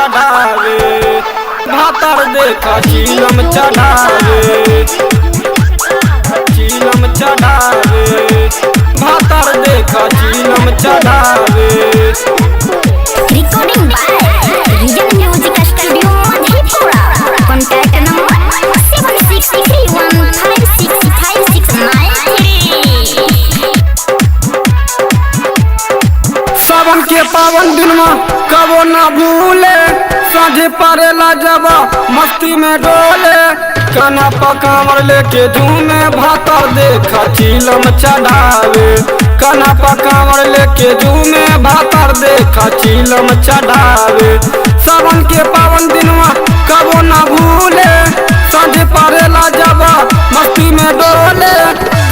चढ़ावे भातर देखा चीलम चढ़ावे चीलम चढ़ावे भातर देखा चीलम चढ़ावे। Recording by reason music studio Madhepura. Contact number 7631565693। सावन के पावन दिन में कबो ना भूले साझे परेला जब मस्ती में डोले काना पकावर लेके झूमे भातर देखा चीलम चढ़ावे काना पकावर लेके झूमे भातर देखा चीलम चढ़ावे। सावन के पावन दिन में कबो ना भूले साझे परेला जब मस्ती में डोले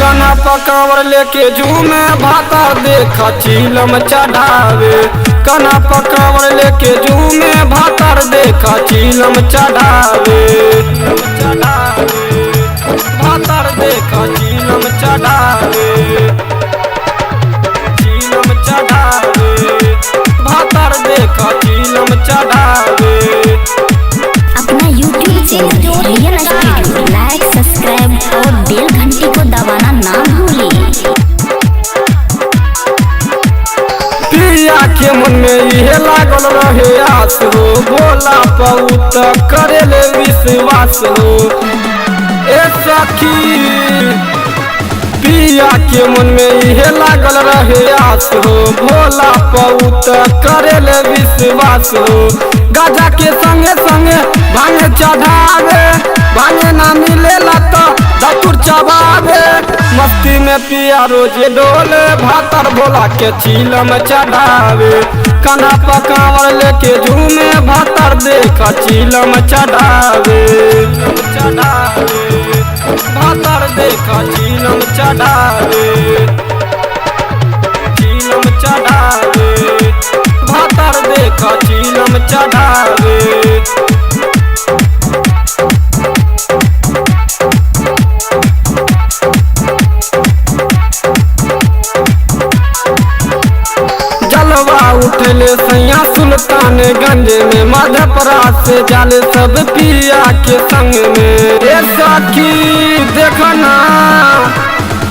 काना पकावर लेके झूमे भातर देखा चीलम चढ़ावे काना पकावर लेके झूमे भातर देखा चीलम चढ़ावे भातर देखा चीलम चढ़ावे चीलम चढ़ावे भातर देखा चीलम चढ़ावे। अपना यूट्यूब चैनल रियल स्टूडियो लाइक सब्सक्राइब और बेल घंटी को दबाना ना भूलें। पिया के मन में यह लागल रहे आस हो भोला पौत करे ले विश्वास हो ए सखी पिया के मन में यह लागल रहे आस हो भोला पौत करे ले विश्वास हो गाजा के संगे संगे भांगे चढ़ावे भांगे ना मिलेला तो धतुर चबावे मस्ती में पिया रोजे डोले भातर भोला के चीलम चढ़ावे काना पकावर लेके झूमे भातर देखा चीलम चढ़ावे भातर देखा चीलम चढ़ावे चीलम चढ़ावे भातर देखा चीलम चढ़ावे। उठले सैया सुल्तानगंज में मधेपुरा से जाले सब पिया के संग में ए सखी देखना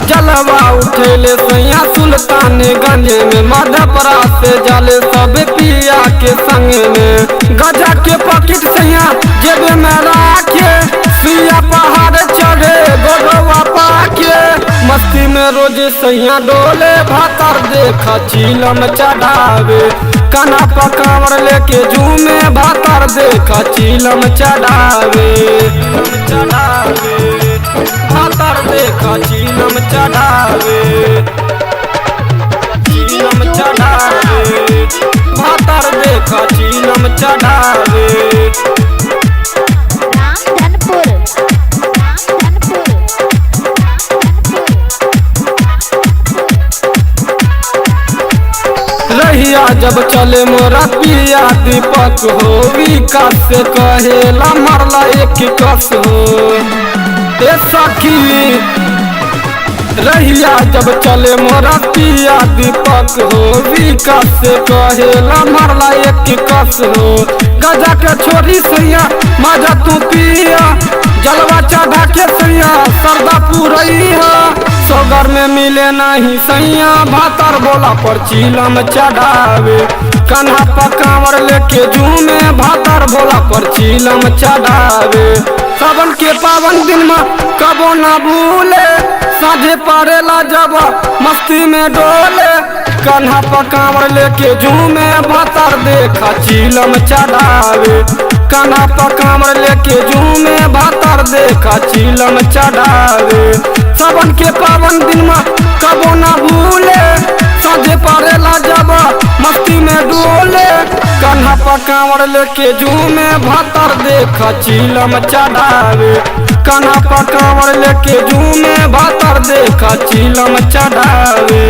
जलवा उठले सैया सुल्तानगंज में मधेपुरा से जाले सब पिया के संग में गजा के पॉकेट सैया जेब में राखे सुइया पहाड़ चढ़े गोडवा पाके मस्ती में रोज सैया डोले भातर देखा चीलम चढ़ावे काना पकावर लेके झूमे भातर देखा चीलम चढ़ावे भातर देखा चीलम चढ़ावे चीलम चढ़ावे भातर देखा चीलम चढ़ावे। रहिया जब चले मोरा पिया दीपक हो विकास से कहेला मरला एक कस हो ए सखी रहिया जब चले मोरा पिया दीपक हो विकास से कहेला मरला एक कस हो गजा के छोरी सैया मजा तू पिया जलवा चढ़ा के सैया सरदा पुरैया सोगर में मिले नहीं सैया भातर बोला पर चीलम चढ़ावे कन्हा पकावर लेके झूमे भातर बोला पर चीलम चढ़ावे। सावन के पावन दिन में कबो ना भूले साझे परेला जब मस्ती में डोले कन्हा पकावर लेके झूमे भातर देखा चीलम चढ़ावे कान्हा पकावर लेके झूमे भातर देखा चीलम चढ़ावे। सावन के पावन दिन में कबो ना भूले साझे परेला जब मस्ती में डोले कान्हा पकावर लेके झूमे भातर देखा चीलम चढ़ावे कान्हा पकावर लेके झूमे भातर देखा चीलम चढ़ावे।